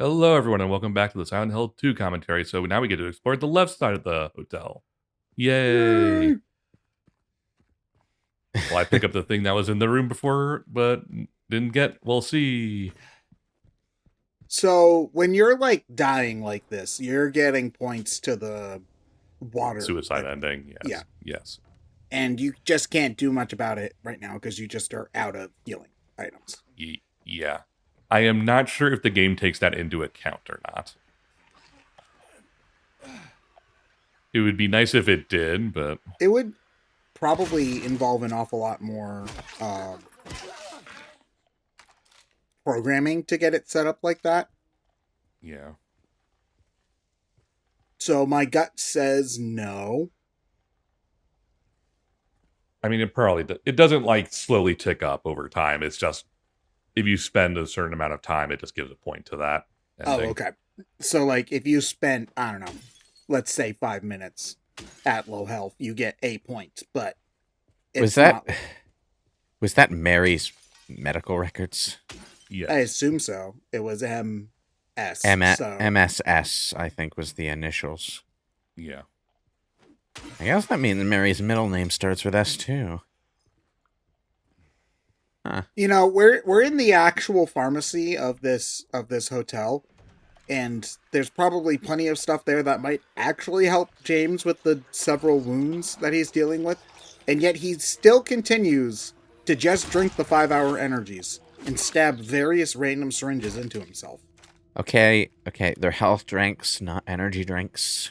Hello, everyone, and welcome back to the Silent Hill 2 commentary. So now we get to explore the left side of the hotel. Yay! Yay. Well, I pick up the thing that was in the room before, but didn't get. We'll see. So when you're like dying like this, you're getting points to the water. Suicide ending. Yeah. Yes. Yes. And you just can't do much about it right now because you just are out of healing items. Yeah. I am not sure if the game takes that into account or not. It would be nice if it did, but It would probably involve an awful lot more programming to get it set up like that. yeah. So my gut says no. I mean, it doesn't like slowly tick up over time. It's just if you spend a certain amount of time, it just gives a point to that ending. Oh, okay. So like if you spent, I don't know, let's say 5 minutes at low health, you get 8 points, but Was it's that not. was that Mary's medical records? Yes. I assume so. It was MS. So MSS, I think, was the initials. Yeah. I guess that means Mary's middle name starts with S too. Huh. we're in the actual pharmacy of this hotel, and there's probably plenty of stuff there that might actually help James with the several wounds that he's dealing with, and yet he still continues to just drink the 5-hour energies and stab various random syringes into himself. Okay, they're health drinks, not energy drinks.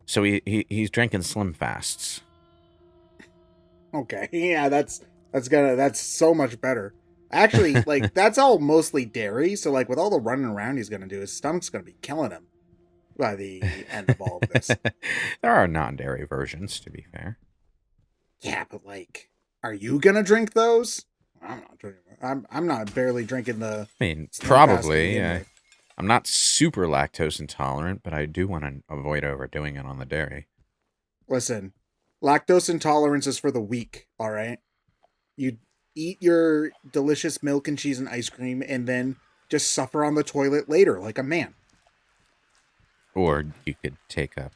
So he's drinking Slim Fasts. Okay, yeah, that's so much better. Actually, like that's all mostly dairy, so like with all the running around he's gonna do, his stomach's gonna be killing him by the end of all of this. There are non-dairy versions, to be fair. Yeah, but like, are you gonna drink those? I'm not drinking. I'm not barely drinking the. I mean, Slim Fast to probably. begin with. I'm not super lactose intolerant, but I do want to avoid overdoing it on the dairy. Listen, lactose intolerance is for the weak. All right, you eat your delicious milk and cheese and ice cream, and then just suffer on the toilet later like a man. Or you could take a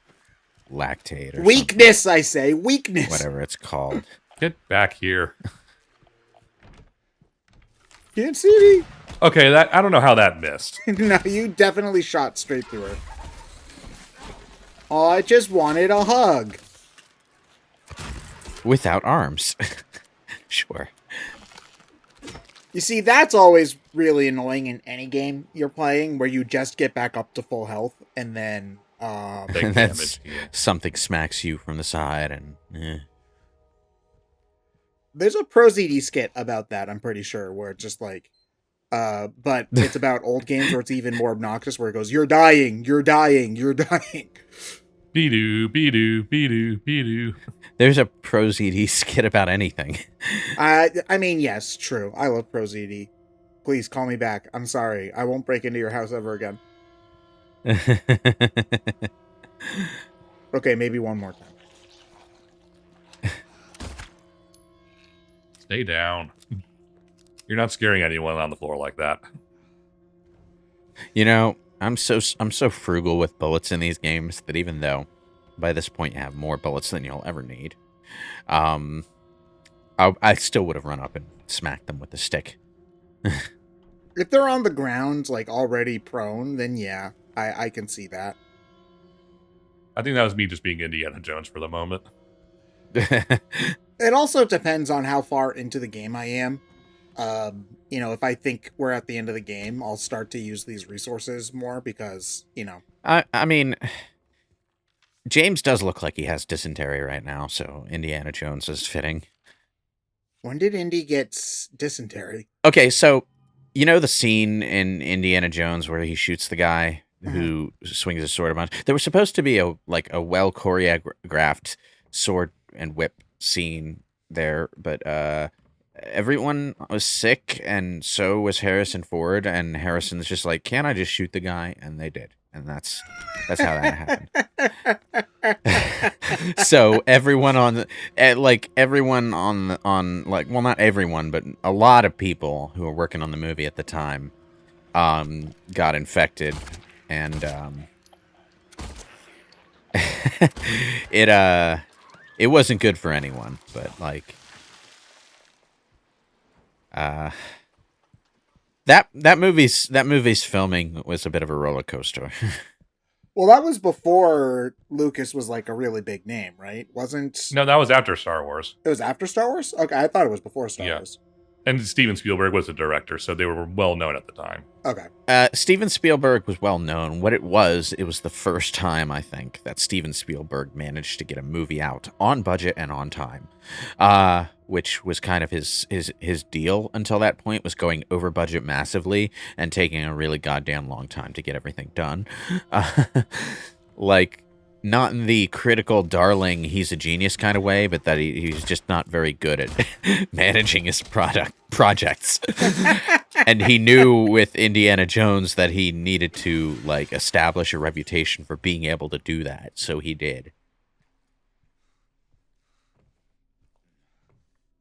lactate or Weakness, I say, weakness. whatever it's called. Get back here. Can't see me. Okay, I don't know how that missed. No, you definitely shot straight through her. Oh, I just wanted a hug. Without arms. Sure. You see, that's always really annoying in any game you're playing, where you just get back up to full health and then Take And damage. something smacks you from the side and there's a ProZD skit about that, I'm pretty sure, where it's just like but it's about old games where it's even more obnoxious, where it goes, "You're dying, you're dying, you're dying." Be-doo, be-doo, be-doo, be-doo. There's a ProZD skit about anything. I mean, yes, true. I love ProZD. Please call me back. I'm sorry. I won't break into your house ever again. Okay, maybe one more time. Stay down. You're not scaring anyone on the floor like that. You know, I'm so frugal with bullets in these games that even though by this point you have more bullets than you'll ever need, I still would have run up and smacked them with the stick. If they're on the ground, like already prone, then yeah, I can see that. I think that was me just being Indiana Jones for the moment. It also depends on how far into the game I am. If I think we're at the end of the game, I'll start to use these resources more because, I mean, James does look like he has dysentery right now, so Indiana Jones is fitting. when did Indy get dysentery? Okay, so you know the scene in Indiana Jones where he shoots the guy who swings his sword a bunch? There was supposed to be a well choreographed sword and whip scene there, but everyone was sick, and so was Harrison Ford, and Harrison's just like, "Can't I just shoot the guy?" And they did, and that's how that happened. So everyone on well, not everyone, but a lot of people who were working on the movie at the time got infected, and it wasn't good for anyone. But like, that movie's filming was a bit of a roller coaster. Well, that was before Lucas was like a really big name, right? Wasn't No, that was after Star Wars. it was after Star Wars? Okay, I thought it was before Star Yeah. Wars. And Steven Spielberg was the director, so they were well known at the time. Okay. Steven Spielberg was well known. What it was the first time, I think, that Steven Spielberg managed to get a movie out on budget and on time, which was kind of his deal until that point, was going over budget massively and taking a really goddamn long time to get everything done. Like, not in the critical darling, he's a genius kind of way, but that he's just not very good at managing his projects. And he knew with Indiana Jones that he needed to like establish a reputation for being able to do that, so he did.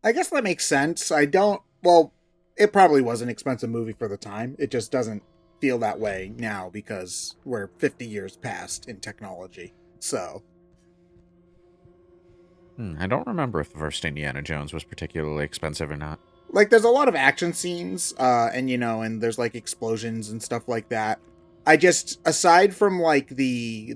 I guess that makes sense. Well, it probably was an expensive movie for the time. It just doesn't feel that way now because we're 50 years past in technology. So, I don't remember if the first Indiana Jones was particularly expensive or not. like, there's a lot of action scenes, and there's like explosions and stuff like that. I just, aside from like the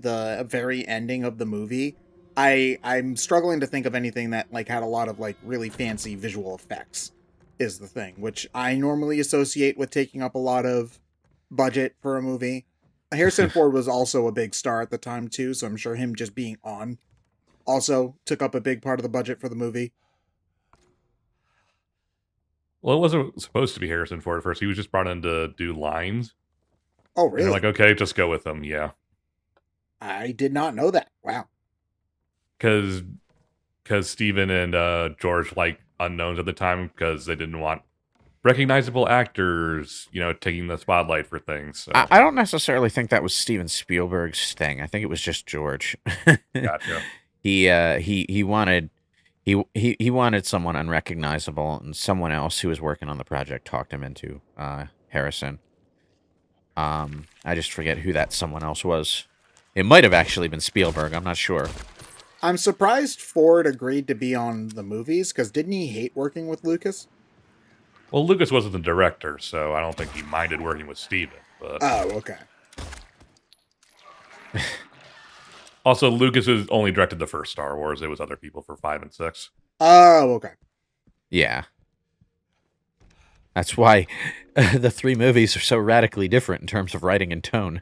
very ending of the movie, I'm struggling to think of anything that like had a lot of like really fancy visual effects. Is the thing, which I normally associate with taking up a lot of budget for a movie. Harrison Ford was also a big star at the time too, so I'm sure him just being on also took up a big part of the budget for the movie. Well, it wasn't supposed to be Harrison Ford at first. He was just brought in to do lines. Oh, And really? they're like, okay, just go with him. Yeah. I did not know that. Wow. Because Steven and George like unknowns at the time because they didn't want recognizable actors, taking the spotlight for things. So. I don't necessarily think that was Steven Spielberg's thing. I think it was just George. Gotcha. He wanted someone unrecognizable, and someone else who was working on the project talked him into Harrison. I just forget who that someone else was. It might have actually been Spielberg. I'm not sure. I'm surprised Ford agreed to be on the movies, because didn't he hate working with Lucas? Well, Lucas wasn't the director, so I don't think he minded working with Steven. But Oh, okay. also, Lucas has only directed the first Star Wars. It was other people for 5 and 6. Oh, okay. Yeah. That's why the three movies are so radically different in terms of writing and tone.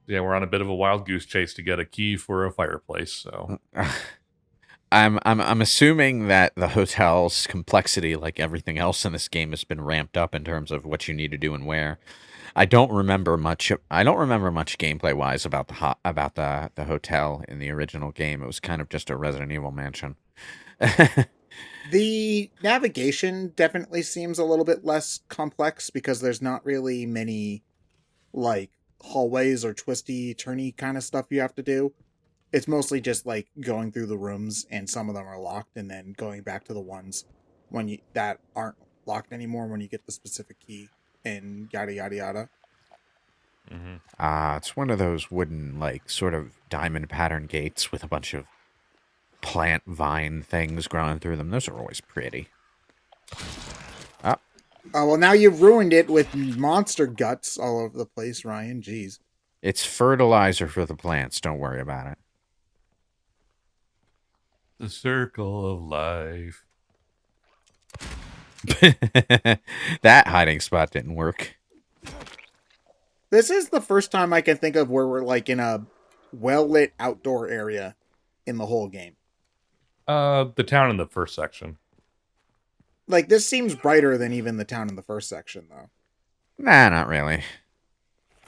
Yeah, we're on a bit of a wild goose chase to get a key for a fireplace. So I'm assuming that the hotel's complexity, like everything else in this game, has been ramped up in terms of what you need to do and where. I don't remember much gameplay wise about the hotel in the original game. It was kind of just a Resident Evil mansion. The navigation definitely seems a little bit less complex because there's not really many like hallways or twisty turny kind of stuff you have to do. It's mostly just like going through the rooms, and some of them are locked, and then going back to the ones that aren't locked anymore when you get the specific key, and yada yada yada. It's one of those wooden, like, sort of diamond pattern gates with a bunch of plant vine things growing through them. Those are always pretty. Oh, well, now you've ruined it with monster guts all over the place, Ryan. Jeez. It's fertilizer for the plants. Don't worry about it. the circle of life. That hiding spot didn't work. This is the first time I can think of where we're like in a well-lit outdoor area in the whole game. The town in the first section. Like, this seems brighter than even the town in the first section, though. Nah, not really.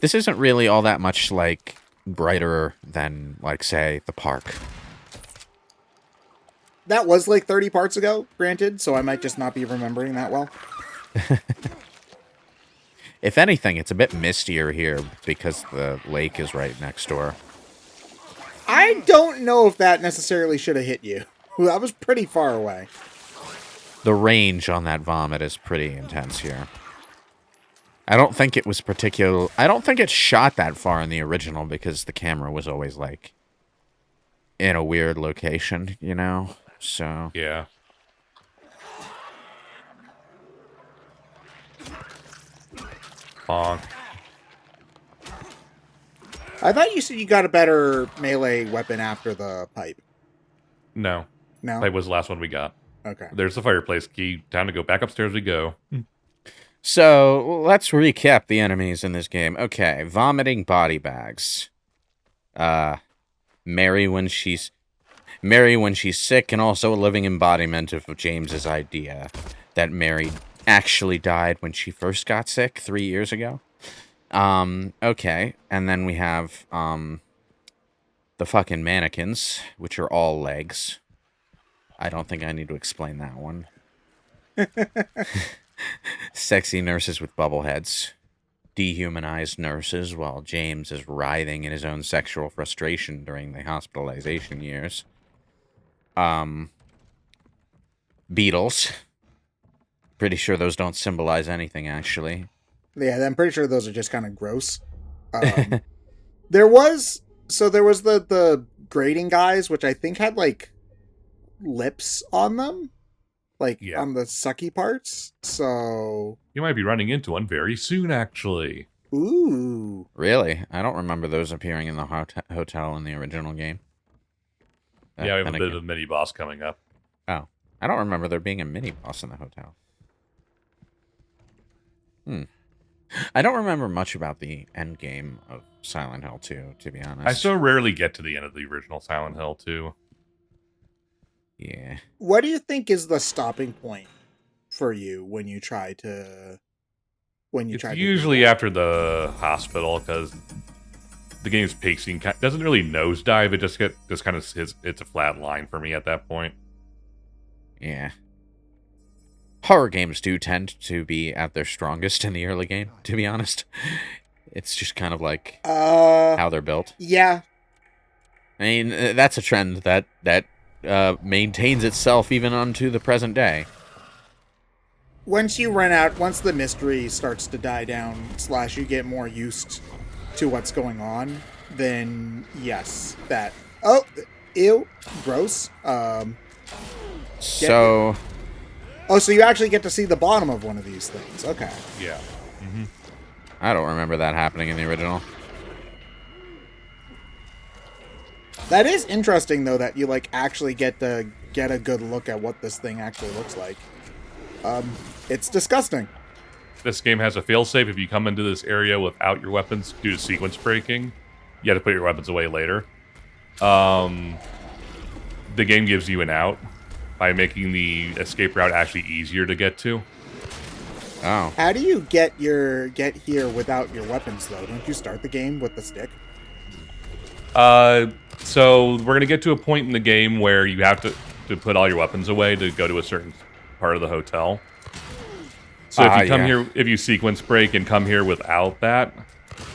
This isn't really all that much, like, brighter than, like, say, the park. That was like 30 parts ago, granted, so I might just not be remembering that well. If anything, it's a bit mistier here because the lake is right next door. I don't know if that necessarily should have hit you. Ooh, that was pretty far away. The range on that vomit is pretty intense here. I don't think it was I don't think it shot that far in the original because the camera was always, like, in a weird location, you know? So... Yeah. Bonk. I thought you said you got a better melee weapon after the pipe. No. No? That was the last one we got. Okay. There's the fireplace key. Time to go back upstairs we go. So, let's recap the enemies in this game. Okay, vomiting body bags. Mary when she's sick, and also a living embodiment of James's idea that Mary actually died when she first got sick 3 years ago. Okay, and then we have, the fucking mannequins, which are all legs. I don't think I need to explain that one. Sexy nurses with bubble heads. Dehumanized nurses while James is writhing in his own sexual frustration during the hospitalization years. Beetles. Pretty sure those don't symbolize anything, actually. Yeah, I'm pretty sure those are just kind of gross. There was the grading guys, which I think had, like, lips on them. Like, Yeah. on the sucky parts. So... You might be running into one very soon, actually. Ooh. Really? I don't remember those appearing in the hotel in the original game. Yeah, we have a Then bit of again- a mini boss coming up. Oh. I don't remember there being a mini-boss in the hotel. I don't remember much about the end game of Silent Hill 2, to be honest. I so rarely get to the end of the original Silent Hill 2. Yeah. What do you think is the stopping point for you when you try to... It's usually after the hospital, because the game's pacing doesn't really nosedive. It just kind of it's a flat line for me at that point. Yeah. Horror games do tend to be at their strongest in the early game, to be honest. It's just kind of like how they're built. Yeah. I mean, that's a trend that maintains itself even onto the present day. Once the mystery starts to die down, / you get more used to what's going on, then yes, that... Oh, ew, gross. So... Oh, so you actually get to see the bottom of one of these things. Okay. Yeah. Mm-hmm. I don't remember that happening in the original. That is interesting, though, that you, like, actually get a good look at what this thing actually looks like. It's disgusting. This game has a failsafe. If you come into this area without your weapons due to sequence breaking, you have to put your weapons away later. The game gives you an out by making the escape route actually easier to get to. Oh. How do you get here without your weapons, though? Don't you start the game with the stick? So we're going to get to a point in the game where you have to put all your weapons away to go to a certain part of the hotel. So if you come here, if you sequence break and come here without that,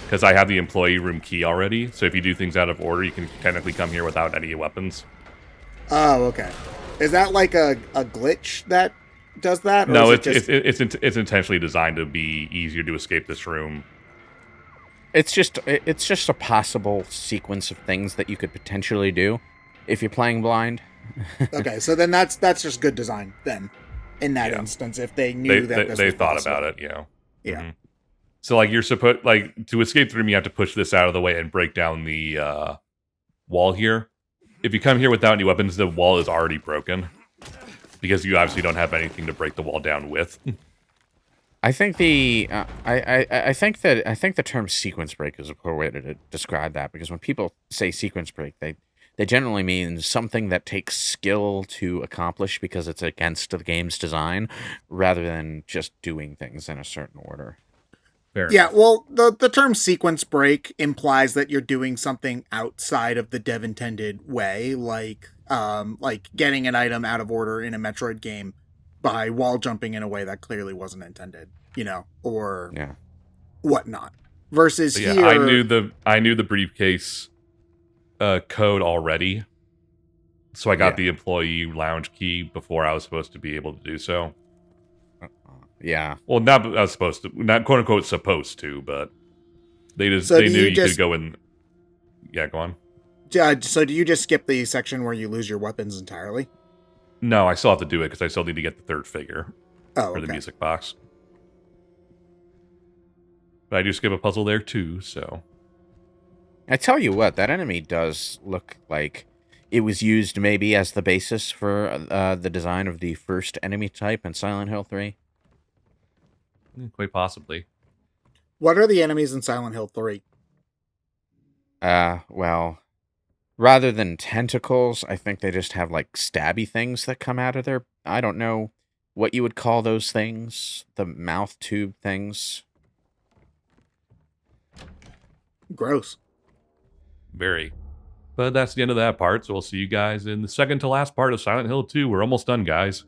because I have the employee room key already, so if you do things out of order, you can technically come here without any weapons. Oh, okay. Is that like a glitch that does that? Or No, is it's intentionally designed to be easier to escape this room. It's just a possible sequence of things that you could potentially do if you're playing blind. Okay, so then that's just good design then. In that instance, if they knew that they was thought possible. about it, yeah. Yeah. Mm-hmm. So like to escape the room, you have to push this out of the way and break down the wall here. If you come here without any weapons, the wall is already broken because you obviously don't have anything to break the wall down with. I think I think the term sequence break is a poor way to describe that, because when people say sequence break, they generally mean something that takes skill to accomplish because it's against the game's design, rather than just doing things in a certain order. Fair Yeah, enough. well, the term sequence break implies that you're doing something outside of the dev intended way, like getting an item out of order in a Metroid game by wall jumping in a way that clearly wasn't intended, or whatnot. Versus Yeah, here, I knew the briefcase code already, So I got the employee lounge key before I was supposed to be able to do so. Yeah. Well, not I was supposed to, not quote unquote supposed to, but they knew you could go in. Yeah, go on. So do you just skip the section where you lose your weapons entirely? No, I still have to do it because I still need to get the third figure for the music box. But I do skip a puzzle there too, so. I tell you what, that enemy does look like it was used maybe as the basis for the design of the first enemy type in Silent Hill 3. Quite possibly. What are the enemies in Silent Hill 3? Well, rather than tentacles, I think they just have like stabby things that come out of their... I don't know what you would call those things. The mouth tube things. Gross. Very. But that's the end of that part, so we'll see you guys in the second to last part of Silent Hill 2. We're almost done, guys.